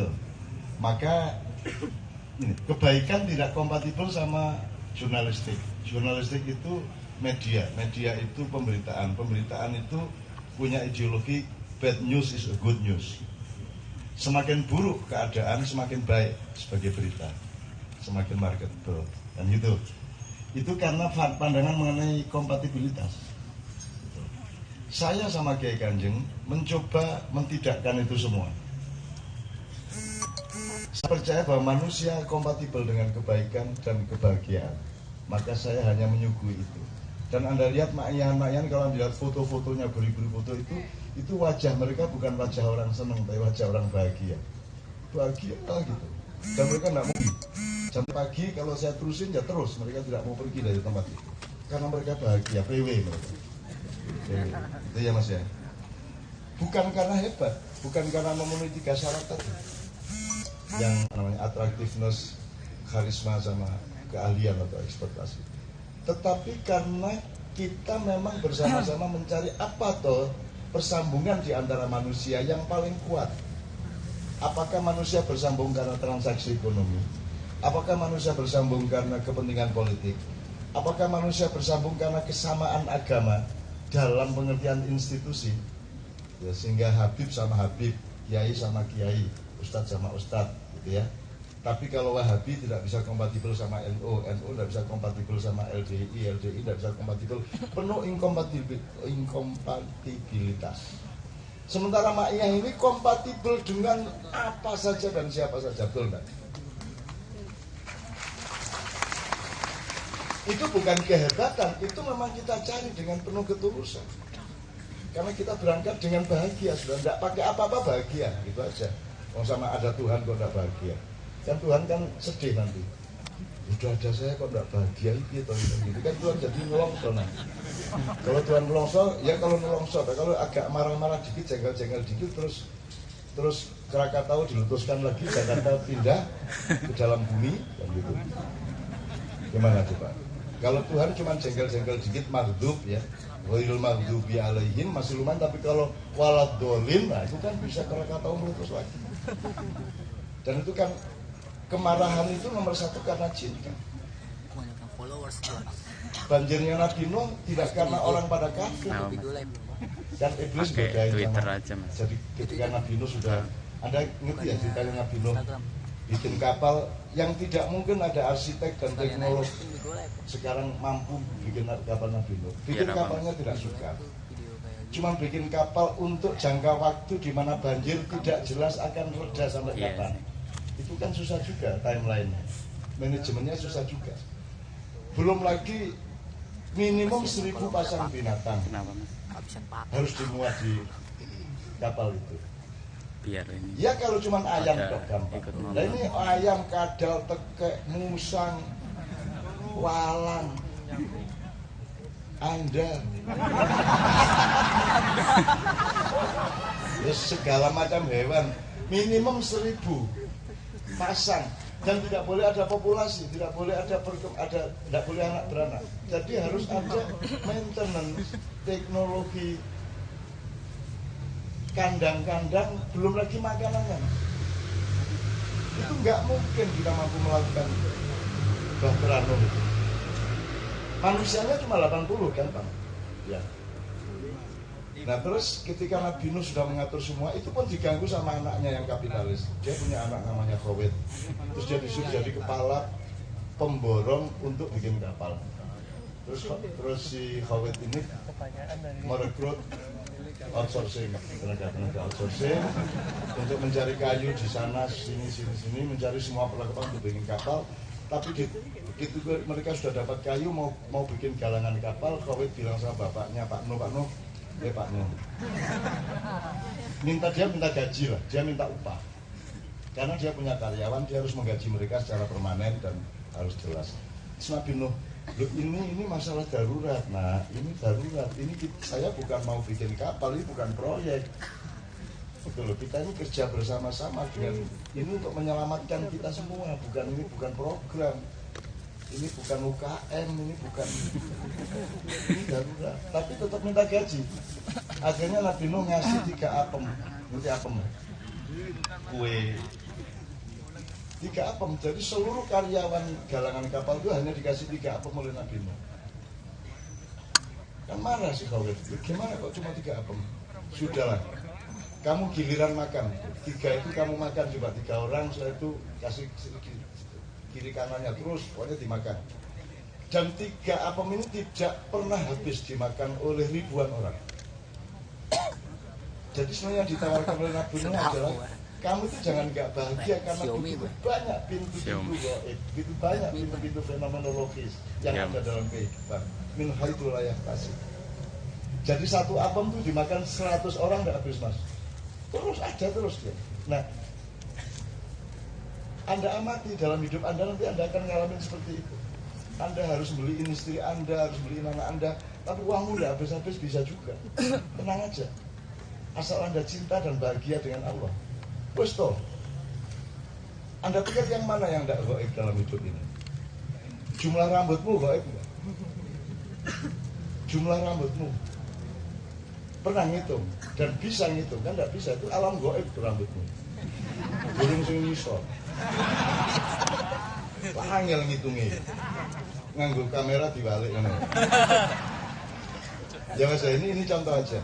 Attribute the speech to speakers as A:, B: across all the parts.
A: gitu. Maka ini, kebaikan tidak kompatibel sama jurnalistik. Jurnalistik itu media itu pemberitaan itu punya ideologi bad news is a good news. Semakin buruk keadaan, semakin baik sebagai berita, semakin marketable, dan gitu. Itu karena pandangan mengenai kompatibilitas. Saya sama Kiai Kanjeng mencoba mentidakkan itu semua. Saya percaya bahwa manusia kompatibel dengan kebaikan dan kebahagiaan. Maka saya hanya menyuguhi itu. Dan Anda lihat makyan-makyan, kalau Anda lihat foto-fotonya, beribu-ribu foto itu wajah mereka bukan wajah orang senang, tapi wajah orang bahagia. Bahagia gitu. Dan mereka tidak mau pergi. Jam pagi kalau saya terusin ya terus, mereka tidak mau pergi dari tempat itu. Karena mereka bahagia, PW mereka. Itu ya Mas ya. Bukan karena hebat, bukan karena memenuhi 3 syarat tadi. Yang namanya attractiveness, karisma sama keahlian atau ekspertasi. Tetapi karena kita memang bersama-sama mencari apa toh persambungan di antara manusia yang paling kuat. Apakah manusia bersambung karena transaksi ekonomi? Apakah manusia bersambung karena kepentingan politik? Apakah manusia bersambung karena kesamaan agama dalam pengertian institusi? Ya, sehingga Habib sama Habib, Kiai sama Kiai, Ustadz sama Ustadz, gitu ya. Tapi kalau Wahabi tidak bisa kompatibel sama NU, NU tidak bisa kompatibel sama LDI, LDI tidak bisa kompatibel, penuh inkompatibilitas. Sementara Ma'iyah ini kompatibel dengan apa saja dan siapa saja, betul enggak? Itu bukan kehebatan, itu memang kita cari dengan penuh ketulusan. Karena kita berangkat dengan bahagia, sudah tidak pakai apa-apa bahagia, gitu aja. Oh, sama ada Tuhan kok tidak bahagia. Kan Tuhan kan sedih nanti. Udah ada saya kok tidak bahagia gitu. Kan Tuhan jadi nelongso nanti. Kalau Tuhan nelongso, ya kalau nelongso, kalau agak marah-marah dikit, jengkel-jengkel dikit, terus Krakatau diletuskan lagi, Jakarta pindah ke dalam bumi, kan gitu. Gimana coba? Kalau Tuhan cuma jengkel-jengkel dikit, maghdub ya, ghairil maghdubi alaihim masih lumayan, tapi kalau waladhdallin, nah itu kan bisa Krakatau meletus lagi. Dan itu kan kemarahan itu nomor 1 karena cinta. Banjirnya Nabi Nuh tidak karena orang pada kafir. Dan iblis bergaya sama. Jadi ketika Nabi Nuh sudah, Anda ngerti ya ceritanya Nabi Nuh bikin kapal yang tidak mungkin ada arsitek dan teknolog sekarang mampu bikin kapal Nabi Nuh. Bikin kapalnya tidak suka. Cuma bikin kapal untuk jangka waktu di mana banjir tidak jelas akan reda sampai kapan. Itu kan susah juga timeline-nya. Manajemennya susah juga. Belum lagi minimum 1000 pasang binatang harus dimuat di kapal itu.
B: Biar ini.
A: Ya kalau cuma ayam kok gampang. Nah ini ayam, kadal, tekek, musang, walang, Anda, ya segala macam hewan, minimum 1000 pasang, dan tidak boleh ada populasi, tidak boleh tidak boleh anak beranak. Jadi harus ada maintenance, teknologi, kandang-kandang, belum lagi makanannya. Itu nggak mungkin kita mampu melakukan Bahtera Nuh itu. Manusianya cuma 80 kan Bang? Ya. Nah terus ketika Nabi Nuh sudah mengatur semua, itu pun diganggu sama anaknya yang kapitalis. Dia punya anak namanya Khawid. Terus dia disuruh jadi kepala pemborong untuk bikin kapal. Terus si Khawid ini merekrut outsourcing, tenaga outsourcing untuk mencari kayu di sana sini, mencari semua perlengkapan untuk bikin kapal. Tapi begitu mereka sudah dapat kayu, mau bikin galangan kapal, Khawid bilang sama bapaknya, Pak Nuh, Pak Nuh, minta gaji lah, dia minta upah, karena dia punya karyawan, dia harus menggaji mereka secara permanen dan harus jelas. Terus Nabi Nuh, ini masalah darurat. Nah ini darurat, ini saya bukan mau bikin kapal, ini bukan proyek. Betul loh, kita ini kerja bersama-sama dengan ini untuk menyelamatkan kita semua, ini bukan program, ini bukan UKM, ini darurat, tapi tetap minta gaji. Akhirnya Nabi Nuh ngasih 3 apem, nanti apem, kue 3 apem. Jadi seluruh karyawan galangan kapal itu hanya dikasih 3 apem oleh Nabi Nuh. Kan marah sih Khalid, gimana kok cuma 3 apem? Sudahlah, kamu giliran makan. 3 itu kamu makan, coba 3 orang, setelah itu kasih kiri kanannya terus, pokoknya dimakan. Dan 3 apem ini tidak pernah habis dimakan oleh ribuan orang. Jadi sebenarnya yang ditawarkan oleh Nabi Nuh adalah kamu itu jangan nggak bahagia karena begitu banyak pintu-pintu gaib, begitu banyak pintu-pintu fenomenologis yang ada dalam kehidupan. Min haitsu la yahtasib. Jadi 1 apem itu dimakan 100 orang nggak habis mas. Terus ada terus dia. Nah, Anda amati dalam hidup Anda nanti Anda akan ngalamin seperti itu. Anda harus beliin istri Anda, harus beliin anak Anda, tapi uangmu nggak habis-habis bisa juga. Tenang aja. Asal Anda cinta dan bahagia dengan Allah. Wes toh. Anda pikir yang mana yang tidak gaib dalam hidup ini? Jumlah rambutmu gaib enggak? Jumlah rambutmu. Pernah ngitung dan bisa ngitung kan? Tidak bisa, itu alam gaib itu rambutmu. Burung sing ngisor. Angel ngitungnya. Nganggo kamera dibalik ngono. Ya Mas, ini contoh aja.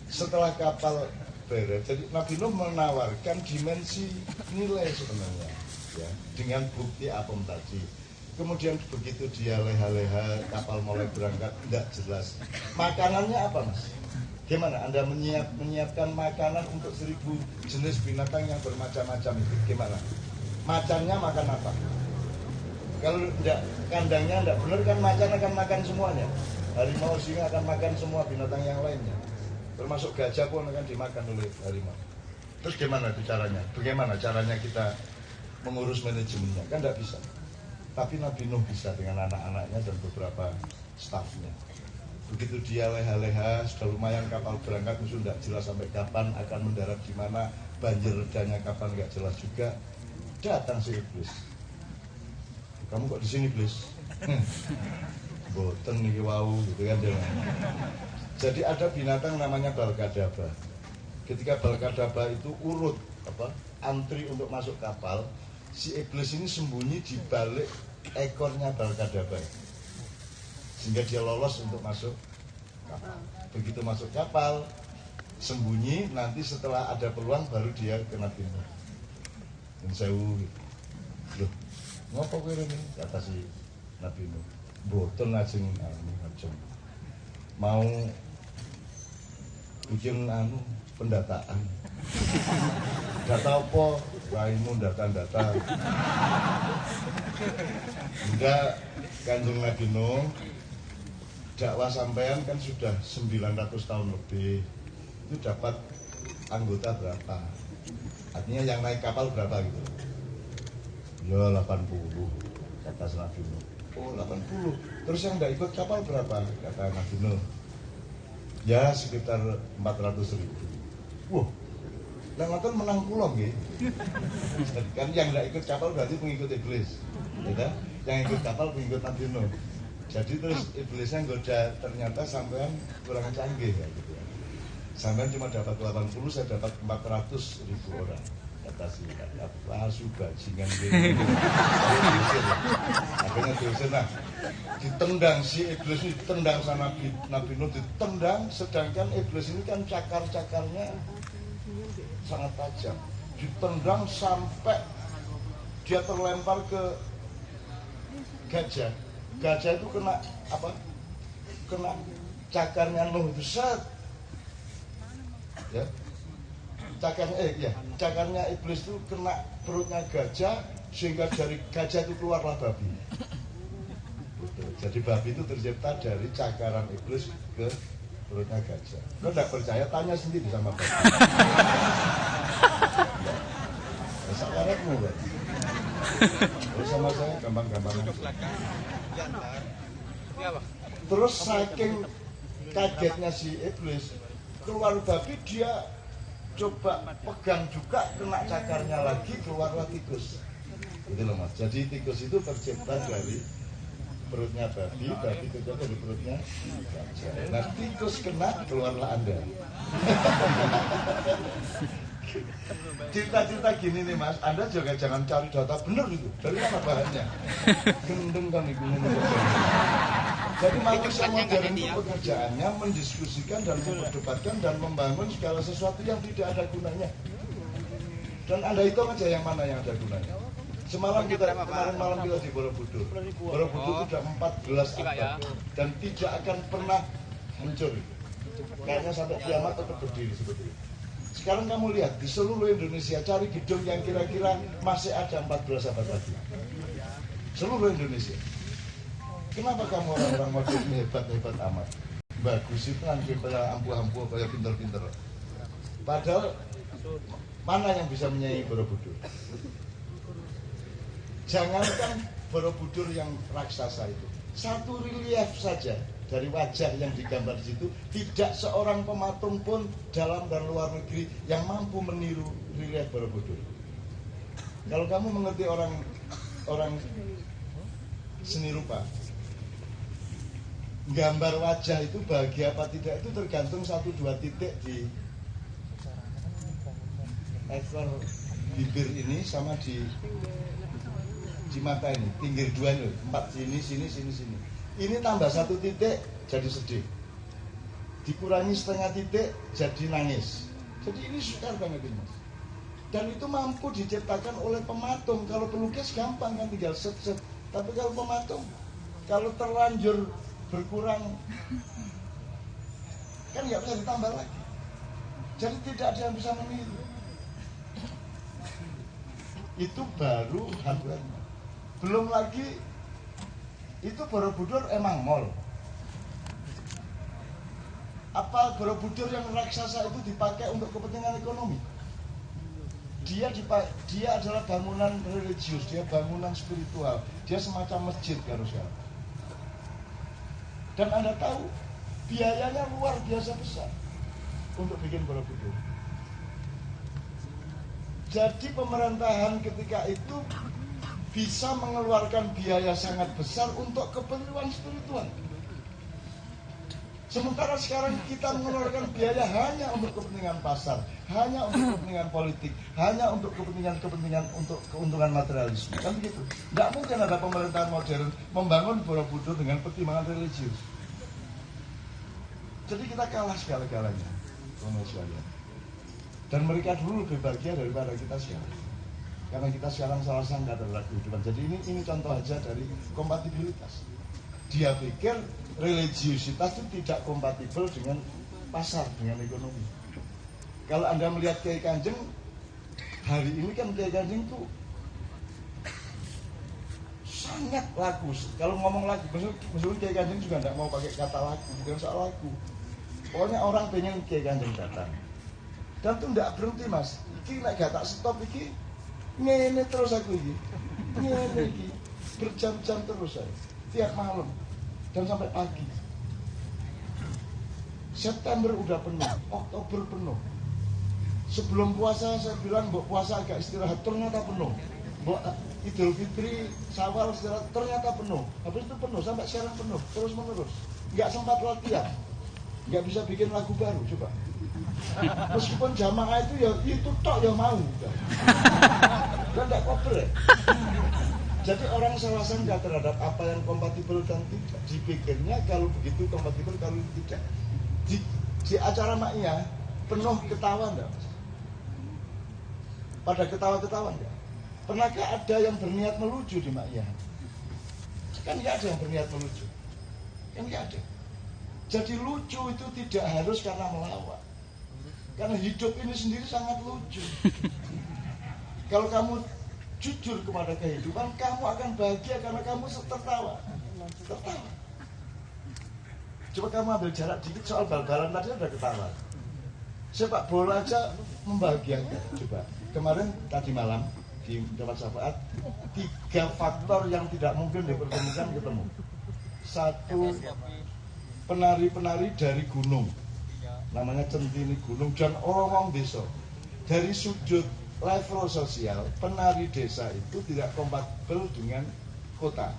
A: Setelah kapal beres, jadi Nabi Nuh menawarkan dimensi nilai sebenarnya, ya, dengan bukti apem tadi. Kemudian begitu dia leha-leha, kapal mulai berangkat, tidak jelas. Makanannya apa mas? Gimana? Anda menyiapkan makanan untuk 1000 jenis binatang yang bermacam-macam itu. Gimana? Macannya makan apa? Kalau tidak kandangnya tidak benar kan macan akan makan semuanya. Harimau singa akan makan semua binatang yang lainnya. Termasuk gajah pun akan dimakan oleh harimau. Terus gimana itu caranya? Bagaimana caranya kita mengurus manajemennya? Kan tidak bisa. Tapi Nabi Nuh bisa dengan anak-anaknya dan beberapa stafnya. Begitu dia leha-leha, sudah lumayan kapal berangkat, musuh tidak jelas sampai kapan akan mendarat di mana, banjir redanya kapan nggak jelas juga. Datang si iblis. Kamu kok di sini iblis? Boten niki wau gitu kan jangan. Jadi ada binatang namanya balkadaba. Ketika balkadaba itu urut antri untuk masuk kapal, si iblis ini sembunyi di balik ekornya balkadaba, sehingga dia lolos untuk masuk kapal. Begitu masuk kapal, sembunyi, nanti setelah ada peluang baru dia kena pintu. Dan sewu gitu. Loh, ngopo kowe rene? Kata si Nabi Nuh. Boten ajeng ajeng. Mau bikin pendataan. Data apa? Raimu data-data. Enggak, Kanjeng Nabi Nuh, dakwah sampean kan sudah 900 tahun lebih. Itu dapat anggota berapa? Artinya yang naik kapal berapa gitu? Ya 80, kata Nabi Nuh. Oh 80. Terus yang tidak ikut kapal berapa? Kata Nabi Nuh. Ya sekitar 400.000. Wah, yang nonton menang pulang gitu. Kan yang tidak ikut kapal berarti pengikut iblis, ya? Yang ikut kapal pengikut Nabi Nuh. Jadi terus iblisnya goda, ternyata sampean kurang canggih ya, gitu ya. Sampean cuma dapat 80, saya dapat 400.000 orang. Kata si langsung bajingan gitu. Akhirnya diusir, nah ditendang si iblis ini, ditendang sama Nabi Nuh, ditendang, sedangkan iblis ini kan cakar-cakarnya sangat tajam, ditendang sampai dia terlempar ke gajah. Gajah itu kena apa? Kena cakarnya Nuh itu set. Ya. Cakarnya iblis itu kena perutnya gajah sehingga dari gajah itu keluarlah babi. Jadi babi itu tercipta dari cakaran iblis ke perutnya gajah. Kalau tidak percaya tanya sendiri sama babi. Sakaratmu kan? Terus sama saya gampang-gampang. Terus saking kagetnya si iblis, keluar babi, dia coba pegang juga, kena cakarnya lagi, keluarlah tikus. Gitu loh mas. Jadi tikus itu tercipta dari perutnya babi, babi tercipta dari perutnya gajah. Nah tikus kena, keluarlah Anda. Cerita-cerita gini nih Mas, Anda juga jangan cari data bener itu. Dari mana bahannya? Gendeng kan itu. Jadi manusia modern itu pekerjaannya mendiskusikan dan memperdebatkan dan membangun segala sesuatu yang tidak ada gunanya. Dan Anda hitung aja yang mana yang ada gunanya. Kemarin malam kita di Borobudur. Borobudur sudah 14 abad dan tidak akan pernah hancur. Kayaknya sampai kiamat tetap berdiri seperti itu. Sekarang kamu lihat di seluruh Indonesia, cari gedung yang kira-kira masih ada 14 abad lagi. Seluruh Indonesia. Kenapa kamu orang-orang modern ini hebat-hebat amat? Bagus itu kan kayak ampuh-ampuh, kayak pinter-pinter. Padahal mana yang bisa menyaingi Borobudur? Jangankan Borobudur yang raksasa itu, satu relief saja dari wajah yang digambar di situ, tidak seorang pematung pun dalam dan luar negeri yang mampu meniru relief Borobudur. Kalau kamu mengerti orang seni rupa, gambar wajah itu bahagia apa tidak itu tergantung 1-2 titik di ekor bibir ini sama di mata ini, pinggir 2 ini, 4 sini. Ini tambah 1 titik jadi sedih, dikurangi setengah titik jadi nangis. Jadi ini sukar banget ini Mas. Dan itu mampu diciptakan oleh pematung. Kalau pelukis gampang kan, tinggal set. Tapi kalau pematung, kalau terlanjur berkurang kan nggak bisa ditambah lagi. Jadi tidak ada yang bisa meniru. Itu baru hardware. Belum lagi itu Borobudur emang mall. Apa Borobudur yang raksasa itu dipakai untuk kepentingan ekonomi? Dia adalah bangunan religius, dia bangunan spiritual, dia semacam masjid harusnya. Dan Anda tahu biayanya luar biasa besar untuk bikin Borobudur. Jadi pemerintahan ketika itu bisa mengeluarkan biaya sangat besar untuk keperluan spiritual. Sementara sekarang kita mengeluarkan biaya hanya untuk kepentingan pasar, hanya untuk kepentingan politik, hanya untuk kepentingan untuk keuntungan materialisme. Kan begitu. Tidak mungkin ada pemerintahan modern membangun Borobudur dengan pertimbangan religius. Jadi kita kalah segala-galanya, teman-teman. Dan mereka dulu lebih bahagia daripada kita sekarang. Karena kita sekarang salah sangka terhadap kehidupan. Jadi ini contoh aja dari kompatibilitas. Dia pikir religiusitas itu tidak kompatibel dengan pasar, dengan ekonomi. Kalau Anda melihat Kiai Kanjeng, hari ini kan Kiai Kanjeng itu sangat laku. Kalau ngomong laku, maksudnya Kiai Kanjeng juga tidak mau pakai kata laku, bukan soal laku. Pokoknya orang pengen Kiai Kanjeng datang. Dan itu tidak berhenti Mas. Iki gak tak stop iki. Ngene terus aku ini, ngene iki, berjam-jam terus saya, tiap malam dan sampai pagi. September udah penuh, Oktober penuh. Sebelum puasa saya bilang mbok puasa agak istirahat, ternyata penuh. Mbok Idul Fitri, Syawal istirahat, ternyata penuh. Habis itu penuh sampai sekarang penuh, terus menerus. Nggak sempat latihan, nggak bisa bikin lagu baru coba. Meskipun jamaah itu tok ya mau. Dan tidak koper ya. Jadi orang salah sangka terhadap apa yang kompatibel dan tidak. Dipikirnya kalau begitu kompatibel, kalau tidak. Di acara maknya penuh ketawa enggak? Pada ketawa-ketawa enggak? Pernahkah ada yang berniat melucu di maknya? Kan enggak ada yang berniat melucu. Kan enggak ada. Jadi lucu itu tidak harus karena melawak. Karena hidup ini sendiri sangat lucu. Kalau kamu jujur kepada kehidupan, kamu akan bahagia karena kamu tertawa. Tertawa. Coba kamu ambil jarak dikit soal bal-balan tadi ada ketawa. Sepak bola aja membahagiakan. Coba kemarin tadi malam di Dapat Syafaat 3 faktor yang tidak mungkin dipertemukan ketemu. 1, penari-penari dari gunung. Namanya Centini Gunung dan orang desa. Dari sudut level sosial, penari desa itu tidak kompatibel dengan kota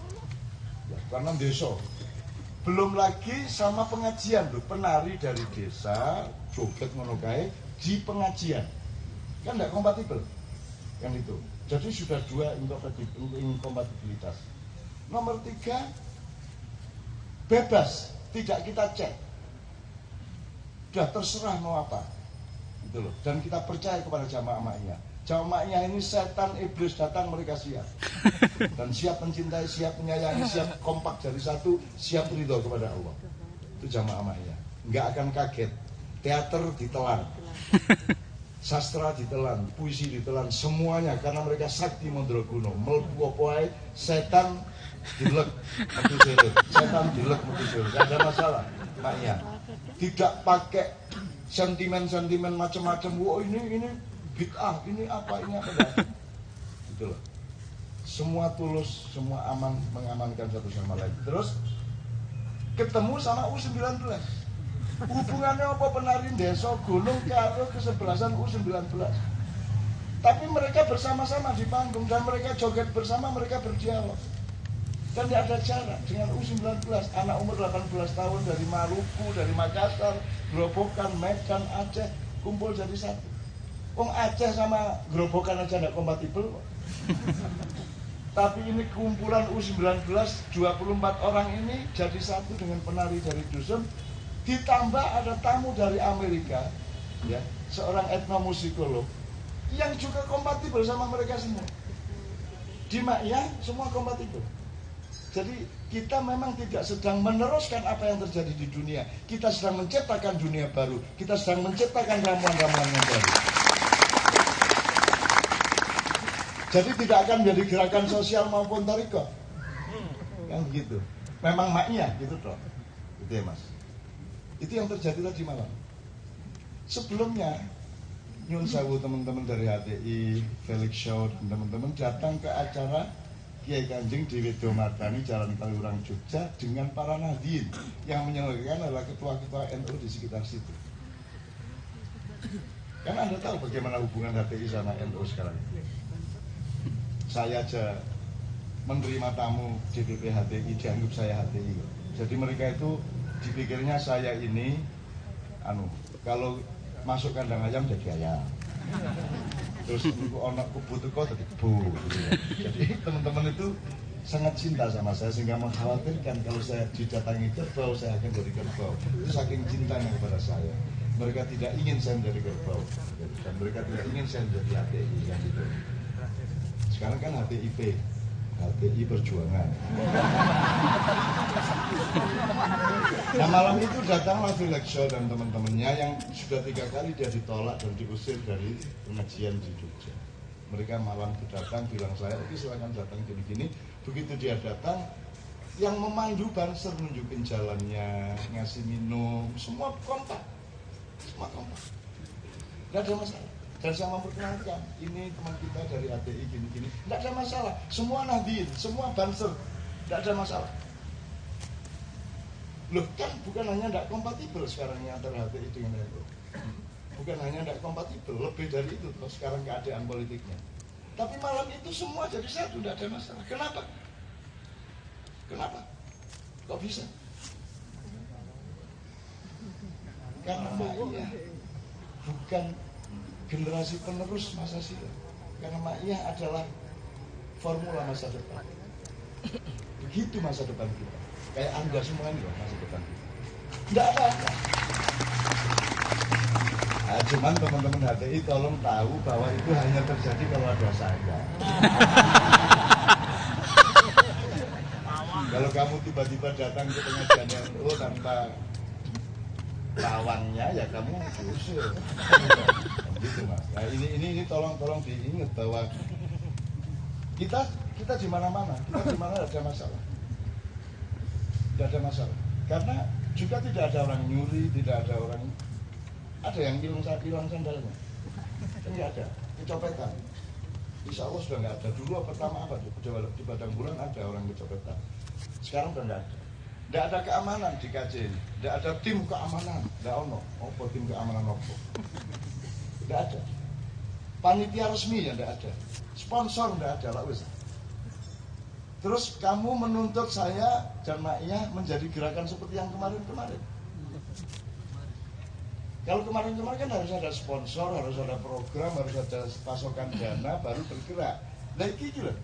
A: ya, karena desa. Belum lagi sama pengajian loh, penari dari desa joget ngono kae di pengajian kan tidak kompatibel kan itu. Jadi sudah dua inkompatibilitas. Nomor 3, bebas, tidak kita cek, sudah terserah mau apa gitu loh. Dan kita percaya kepada jamaah ma'iyah. Jamaah ma'iyah ini setan iblis datang mereka siap dan siap mencintai, siap menyayangi, siap kompak jadi satu, siap ridho kepada Allah. Itu jamaah ma'iyah, nggak akan kaget. Teater ditelan, sastra ditelan, puisi ditelan, semuanya karena mereka sakti Mandraguna. Mlebu apa ae setan dilek metu sirih, setan dilek metu sirih, enggak ada masalah. Ma'iyah tidak pakai sentimen-sentimen macam-macam. Wah ini bid'ah, ini apa gitu loh. Semua tulus, semua aman, mengamankan satu sama lain. Terus ketemu sama U19. Hubungannya apa penari desa gunung karo kesebelasan U19. Tapi mereka bersama-sama di panggung dan mereka joget bersama, mereka berdialog. Dan tidak ada jarak dengan U19, anak umur 18 tahun dari Maluku, dari Makassar, Grobogan, Medan, Aceh, kumpul jadi satu. Wong Aceh sama Grobogan aja tidak kompatibel kok. Tapi ini kumpulan U19, 24 orang ini jadi satu dengan penari dari dusun. Ditambah ada tamu dari Amerika, ya, seorang etnomusikolog yang juga kompatibel sama mereka semua. Di Ma'iyah semua kompatibel. Jadi kita memang tidak sedang meneruskan apa yang terjadi di dunia. Kita sedang menciptakan dunia baru. Kita sedang menciptakan ramuan-ramuan yang baru. Jadi tidak akan menjadi gerakan sosial maupun tarikah. Kan begitu. Memang Ma'iyah gitu toh. Gitu ya Mas. Itu yang terjadi tadi malam. Sebelumnya nyun sewu teman-teman dari HTI, Felix Shaw dan teman-teman datang ke acara Kiai Kanjeng di Wedo Mardani Jalan Kaliurang Jogja dengan para nahdien yang menyelenggarakan adalah ketua-ketua NU di sekitar situ. Karena Anda tahu bagaimana hubungan HTI sama NU sekarang. Saya aja menerima tamu DPP HTI, dianggap saya HTI. Jadi mereka itu dipikirnya saya ini kalau masuk kandang ayam jadi ayam, terus anak kubu teko jadi kebu gitu ya. Jadi teman-teman itu sangat cinta sama saya sehingga mengkhawatirkan kalau saya didatangi kerbau saya akan jadi kerbau. Itu saking cintanya kepada saya. Mereka tidak ingin saya menjadi kerbau dan mereka tidak ingin saya menjadi HTI yang gitu. Sekarang kan HTIP, HTI Perjuangan. Nah malam itu datanglah Felix Shaw dan teman-temannya yang sudah 3 kali dia ditolak dan diusir dari pengajian di Jogja. Mereka malam itu datang bilang saya, oke silakan datang gini-gini. Begitu dia datang, yang memandu banser nunjukin jalannya, ngasih minum, semua kompak, semua kompak. Tidak ada masalah. Dan saya memperkenalkan, ini teman kita dari HTI gini-gini, tidak ada masalah. Semua nahdien, semua banser, tidak ada masalah. Loh kan bukan hanya tidak kompatibel sekarang ini antara HTI dengan NU. Bukan hanya tidak kompatibel, lebih dari itu loh sekarang keadaan politiknya. Tapi malam itu semua jadi satu, tidak ada masalah. Kenapa? Kenapa? Kok bisa? Karena Ma'iyah bukan generasi penerus masa silam. Karena Ma'iyah adalah formula masa depan. Begitu masa depan kita. Kayak Anda semua ini loh masa depan kita. Tidak apa-apa. Nah, cuman teman-teman HTI tolong tahu bahwa itu hanya terjadi kalau ada saya. Kalau kamu tiba-tiba datang ke pengajian NU tanpa lawannya ya kamu diusir. Gitu Mas. Nah ini tolong diingat bahwa kita di mana-mana, kita di mana ada masalah. Tidak ada masalah. Karena juga tidak ada orang nyuri, tidak ada orang yang hilang sandalnya. Tidak ada. Kecopetan. Insya Allah sudah nggak ada. Dulu pertama apa? Di Padang Bulan ada orang kecopetan. Sekarang sudah nggak ada. Tidak ada keamanan di KJ ini. Tidak ada tim keamanan. Tidak ono. Apa tim keamanan apa? Tidak ada. Panitia resmi ya tidak ada. Sponsor tidak ada lah wis. Terus kamu menuntut saya dan Ma'iyah menjadi gerakan seperti yang kemarin-kemarin. Kalau kemarin-kemarin kan harus ada sponsor, harus ada program, harus ada pasokan dana baru bergerak. Lagi gitu loh.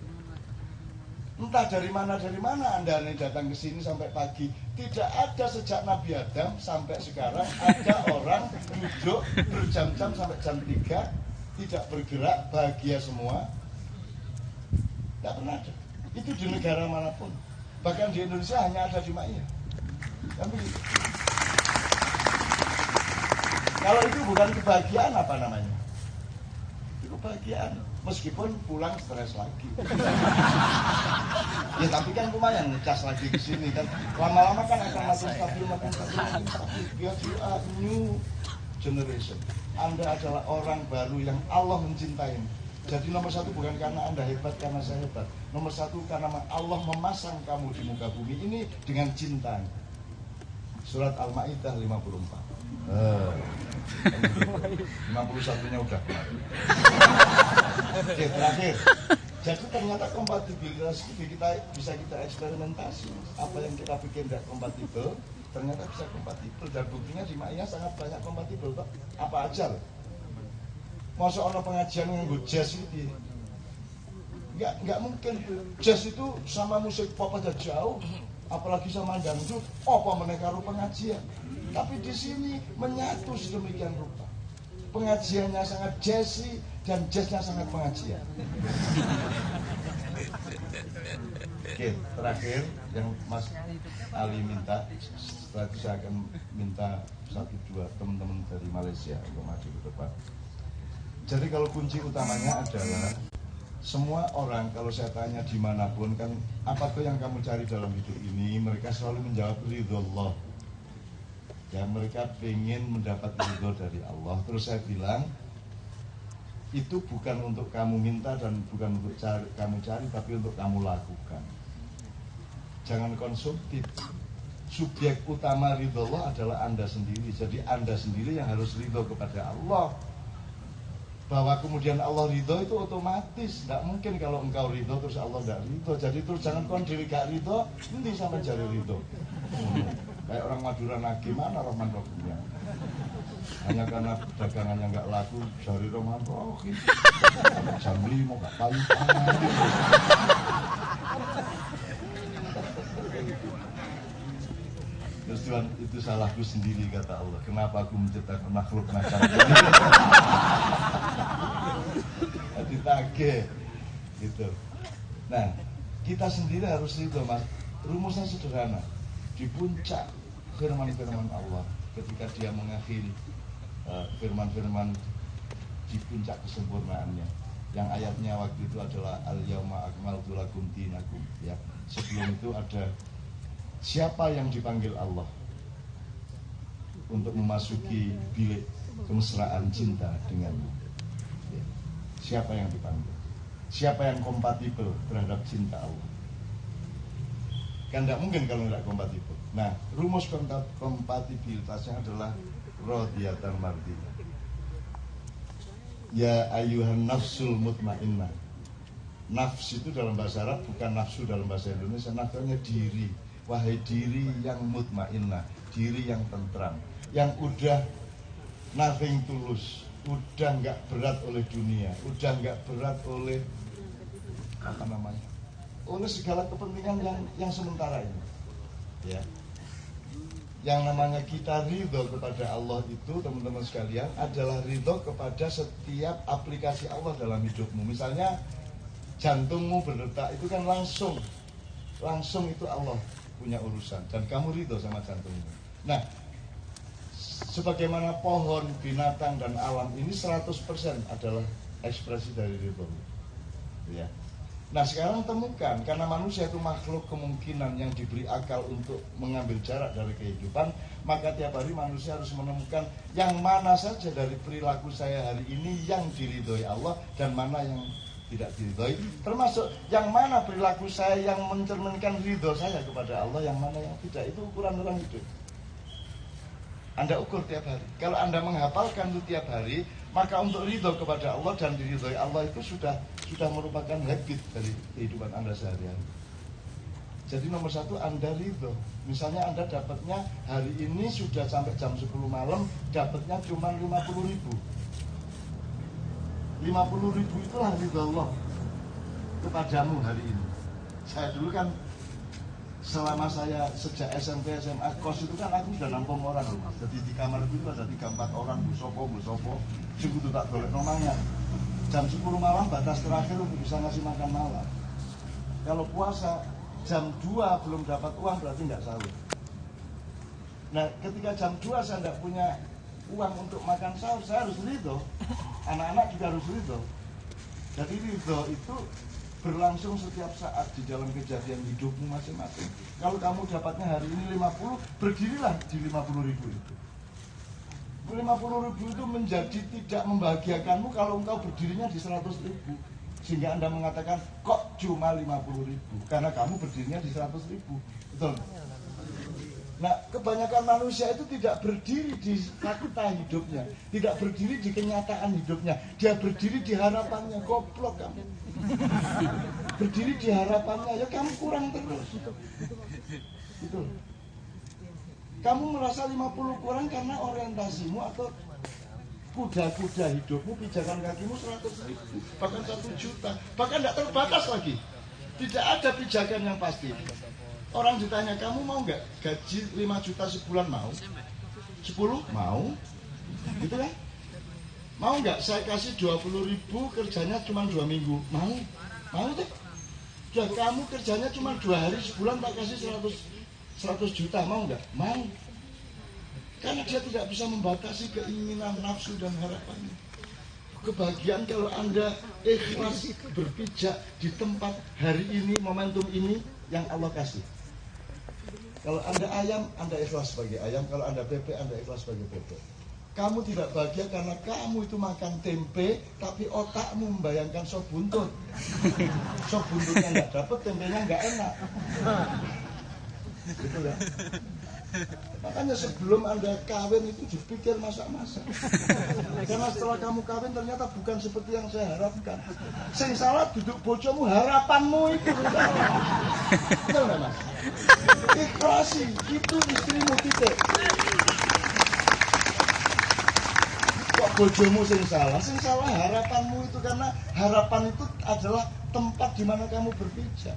A: Entah dari mana Anda nih datang ke sini sampai pagi. Tidak ada sejak Nabi Adam sampai sekarang ada orang duduk berjam-jam sampai jam 3 tidak bergerak, bahagia semua. Tidak pernah ada. Itu di negara manapun. Bahkan di Indonesia hanya ada di Ma'iyah. Kan begitu. Kalau itu bukan kebahagiaan apa namanya? Itu kebahagiaan. Meskipun pulang stres lagi. Ya tapi kan lumayan ngecas lagi ke sini kan. Lama-lama kan akan makin stabil. Biar you are new generation. Anda adalah orang baru yang Allah mencintai. Jadi nomor satu bukan karena Anda hebat, karena saya hebat. Nomor satu karena Allah memasang kamu di muka bumi ini dengan cinta. Surat Al-Ma'idah 54. 51-nya udah kemarin. Oke, terakhir. Jadi ternyata kompatibilitas itu bisa kita eksperimentasi. Apa yang kita pikir tidak kompatibel, ternyata bisa kompatibel. Dan buktinya di Ma'iyah sangat banyak kompatibel. Apa aja loh. Masa orang pengajian nganggo jazz itu nggak mungkin. Jazz itu sama musik pop aja jauh, apalagi sama dangdut. Apa meneka pengajian? Tapi di sini menyatu sedemikian rupa. Pengajiannya sangat jazzy dan jazznya sangat pengajian. Oke, terakhir yang Mas Ali minta, setelah itu saya akan minta 1-2 teman-teman dari Malaysia untuk maju ke depan. Jadi kalau kunci utamanya adalah semua orang kalau saya tanya dimanapun kan apa tuh yang kamu cari dalam hidup ini, mereka selalu menjawab ridho Allah. Ya mereka ingin mendapat ridho dari Allah. Terus saya bilang itu bukan untuk kamu minta dan bukan untuk kamu cari, tapi untuk kamu lakukan. Jangan konsumtif. Subjek utama ridho Allah adalah Anda sendiri. Jadi Anda sendiri yang harus ridho kepada Allah. Bahwa kemudian Allah ridho itu otomatis. Tidak mungkin kalau engkau ridho terus Allah tidak ridho. Jadi terus jangan kau diri gak ridho, nanti sampai jadi ridho. Kayak orang Madura, nah gimana Rahman Rohimnya? Hanya karena dagangannya nggak laku, jari Rahman Rohim. Jam 5 nggak payu. Terus Tuhan, itu salahku sendiri kata Allah. Kenapa aku menciptakan makhluk macam ini? Ditagih, gitu. Nah, kita sendiri harus itu, Mas. Rumusnya sederhana. Di puncak firman-firman Allah, ketika dia mengakhiri firman-firman di puncak kesempurnaannya, yang ayatnya waktu itu adalah al-yauma akmaltu lakum dinakum, ya. Sebelum itu ada siapa yang dipanggil Allah untuk memasuki bilik kemesraan cinta dengannya, ya. Siapa yang dipanggil, siapa yang kompatibel terhadap cinta Allah. Kan tidak mungkin kalau tidak kompatibel. Nah, rumus kompatibilitasnya adalah radiyatan mardiyah. Ya ayyuhan nafsul mutmainnah. Nafs itu dalam bahasa Arab bukan nafsu dalam bahasa Indonesia. Nafsunya diri. Wahai diri yang mutmainnah, diri yang tentram, yang udah nothing tulus, udah nggak berat oleh dunia, udah nggak berat oleh apa namanya, oleh segala kepentingan yang sementara ini, ya. Yang namanya kita ridho kepada Allah itu, teman-teman sekalian, adalah ridho kepada setiap aplikasi Allah dalam hidupmu. Misalnya jantungmu berdetak, itu kan langsung itu Allah punya urusan, dan kamu ridho sama jantungmu. Nah, sebagaimana pohon, binatang, dan alam ini 100% adalah ekspresi dari ridho, ya. Nah sekarang temukan, karena manusia itu makhluk kemungkinan yang diberi akal untuk mengambil jarak dari kehidupan, maka tiap hari manusia harus menemukan yang mana saja dari perilaku saya hari ini yang diridhoi Allah dan mana yang tidak diridhoi, termasuk yang mana perilaku saya yang mencerminkan ridho saya kepada Allah, yang mana yang tidak. Itu ukuran orang hidup. Anda ukur tiap hari. Kalau Anda menghafalkan itu tiap hari, maka untuk ridho kepada Allah dan diridhoi Allah itu sudah merupakan habit dari kehidupan Anda sehari-hari. Jadi nomor satu, Anda ridho. Misalnya Anda dapatnya hari ini sudah sampai jam 10 malam, dapatnya cuma 50.000. 50.000 itulah ridho Allah kepadamu hari ini. Saya dulu kan, selama saya sejak SMP, SMA, kos itu kan aku sudah nampung orang. Jadi di kamar itu ada 3-4 orang, busopo, sungguh itu tak boleh nomanya. Jam 10 malam batas terakhir untuk bisa ngasih makan malam. Kalau puasa jam 2 belum dapat uang berarti nggak sahur. Nah ketika jam 2 saya nggak punya uang untuk makan sahur, saya harus ridho. Anak-anak juga harus ridho. Jadi ridho itu berlangsung setiap saat di dalam kejadian hidupmu masing-masing. Kalau kamu dapatnya hari ini 50, berdirilah di 50.000 itu. 50.000 itu menjadi tidak membahagiakanmu kalau engkau berdirinya di 100.000. Sehingga Anda mengatakan, kok cuma 50.000? Karena kamu berdirinya di 100.000. Betul? Nah, kebanyakan manusia itu tidak berdiri di fakta hidupnya, tidak berdiri di kenyataan hidupnya. Dia berdiri di harapannya. Goblok kamu. Berdiri di harapannya, ya kamu kurang terus. Itu. Kamu merasa 50 kurang karena orientasimu atau kuda-kuda hidupmu, pijakan kakimu 100.000, bahkan 1 juta, bahkan tidak terbatas lagi. Tidak ada pijakan yang pasti. Orang ditanya, kamu mau nggak gaji 5 juta sebulan? Mau? 10? Mau? Gitu kan? Mau nggak saya kasih 20.000 kerjanya cuma 2 minggu? Mau? Mau tuh? Ya kamu kerjanya cuma 2 hari sebulan tak kasih 100 juta, mau nggak? Mau. Karena dia tidak bisa membatasi keinginan, nafsu, dan harapannya. Kebahagiaan kalau Anda ikhlas berpijak di tempat hari ini, momentum ini yang Allah kasih. Kalau Anda ayam, Anda ikhlas sebagai ayam. Kalau Anda bebek, Anda ikhlas sebagai bebek. Kamu tidak bahagia karena kamu itu makan tempe, tapi otakmu membayangkan sop buntut. Sop buntutnya nggak dapet, tempenya nggak enak. Gitu ya. Makanya sebelum Anda kawin itu dipikir masak-masak. Karena setelah kamu kawin ternyata bukan seperti yang saya harapkan. Sing salah duduk bojomu, harapanmu itu salah. Betul nggak Mas? Ikhlasi, itu istrimu titik. Kok bojomu sing salah? Sing salah harapanmu itu, karena harapan itu adalah tempat di mana kamu berpijak.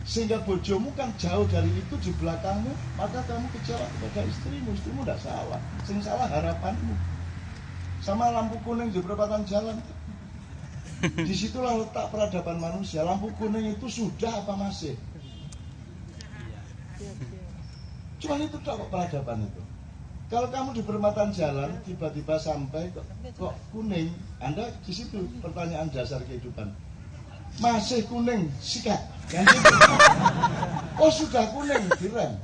A: Sehingga bojomu kan jauh dari itu di belakangmu, maka kamu kecewa kepada istrimu. Istrimu tidak salah, sing salah harapanmu. Sama lampu kuning di perempatan jalan, disitulah letak peradaban manusia. Lampu kuning itu sudah apa masih? Cuma itu kok peradaban itu. Kalau kamu di perempatan jalan tiba-tiba sampai kok kuning, Anda di situ pertanyaan dasar kehidupan. Masih kuning, sikat. Oh sudah kuning, direm.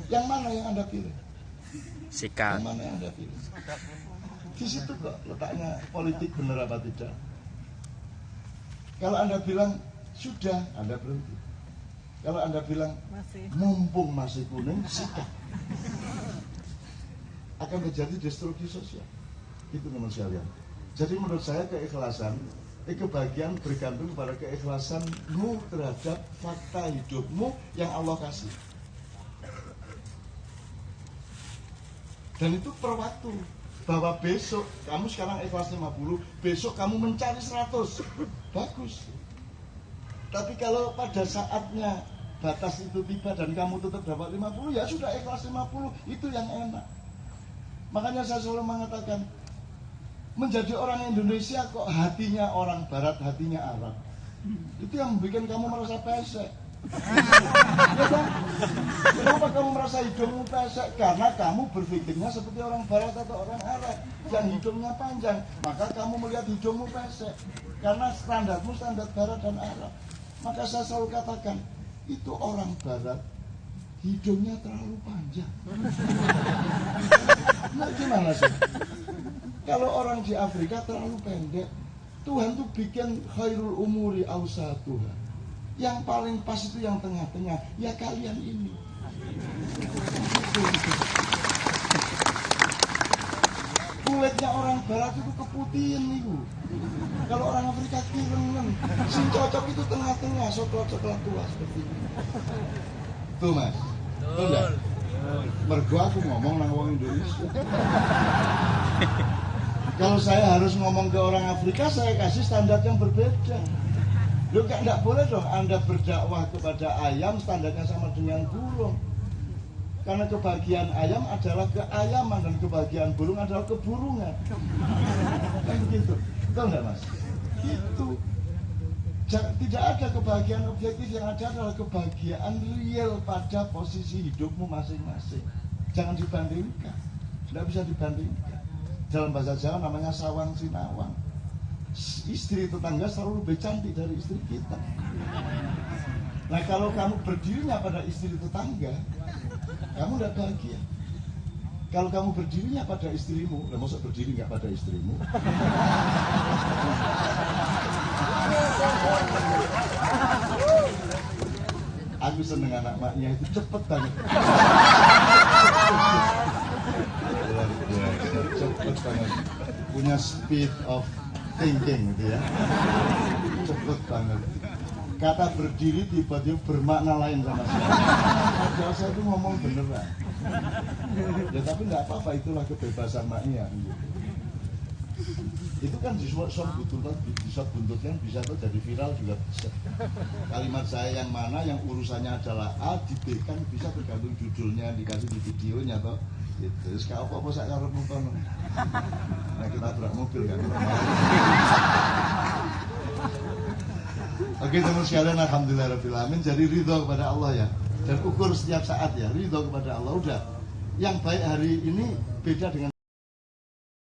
A: Yang mana yang Anda pilih?
B: Sikat.
A: Yang mana yang Anda pilih? Di situ kok letaknya politik benar apa tidak. Kalau Anda bilang sudah, Anda berhenti. Kalau Anda bilang mumpung masih kuning, sikat, akan terjadi destruksi sosial. Itu menurut saya. Jadi menurut saya keikhlasan, kebahagiaan bergantung pada keikhlasanmu terhadap fakta hidupmu yang Allah kasih. Dan itu per waktu. Bahwa besok, kamu sekarang ikhlas 50, besok kamu mencari 100. Bagus. Tapi kalau pada saatnya batas itu tiba dan kamu tetap dapat 50, ya sudah ikhlas 50, itu yang enak. Makanya saya selalu mengatakan, menjadi orang Indonesia kok hatinya orang Barat, hatinya Arab. Itu yang membuat kamu merasa pesek. Ya kan? Kenapa kamu merasa hidungmu pesek? Karena kamu berpikirnya seperti orang Barat atau orang Arab yang hidungnya panjang. Maka kamu melihat hidungmu pesek. Karena standarmu standar Barat dan Arab. Maka saya selalu katakan, itu orang Barat hidungnya terlalu panjang. Nah gimana sih? Kalau orang di Afrika terlalu pendek, Tuhan tuh bikin khairul umuri awsatuha. Yang paling pas itu yang tengah-tengah. Ya kalian ini. kulitnya orang barat itu keputihan itu. Kalau orang Afrika kirengan, sing cocok itu tengah-tengah, coklat tua seperti itu. Tuh mas, tuh enggak? Mergo aku ngomong nang wong Indonesia. Kalau saya harus ngomong ke orang Afrika, saya kasih standar yang berbeda. Loh, enggak boleh dong Anda berdakwah kepada ayam standarnya sama dengan burung. Karena kebahagiaan ayam adalah keayaman dan kebahagiaan burung adalah keburungan. Kan begitu. Betul enggak mas? Itu. Tidak ada kebahagiaan objektif, yang ada adalah kebahagiaan real pada posisi hidupmu masing-masing. Jangan dibandingkan. Tidak bisa dibandingkan. Dalam bahasa Jawa namanya sawang sinawang. Istri tetangga selalu lebih cantik dari istri kita. Nah kalau kamu berdirinya pada istri tetangga, kamu tidak bahagia. Kalau kamu berdirinya pada istrimu, lah masa berdiri nggak pada istrimu? Aku seneng anak maknya itu cepet banget. Cepet banget. Punya speed of thinking gitu ya. Cepet banget. Kata berdiri tiba-tiba bermakna lain sama saya. Kalau saya itu ngomong beneran. Ya tapi nggak apa-apa, itulah kebebasan maknya. Gitu. Itu kan di short buntut kan bisa tuh jadi viral juga bisa. Kalimat saya yang mana yang urusannya adalah A di B kan bisa tergantung judulnya, dikasih di videonya toh. Gitu. Terus kalau apa saya harus nonton. Nah kita berak mobil kan. Oke teman sekalian, alhamdulillahirabbil alamin. Jadi ridho kepada Allah ya. Dan ukur setiap saat ya, ridho kepada Allah. Udah. Yang baik hari ini beda dengan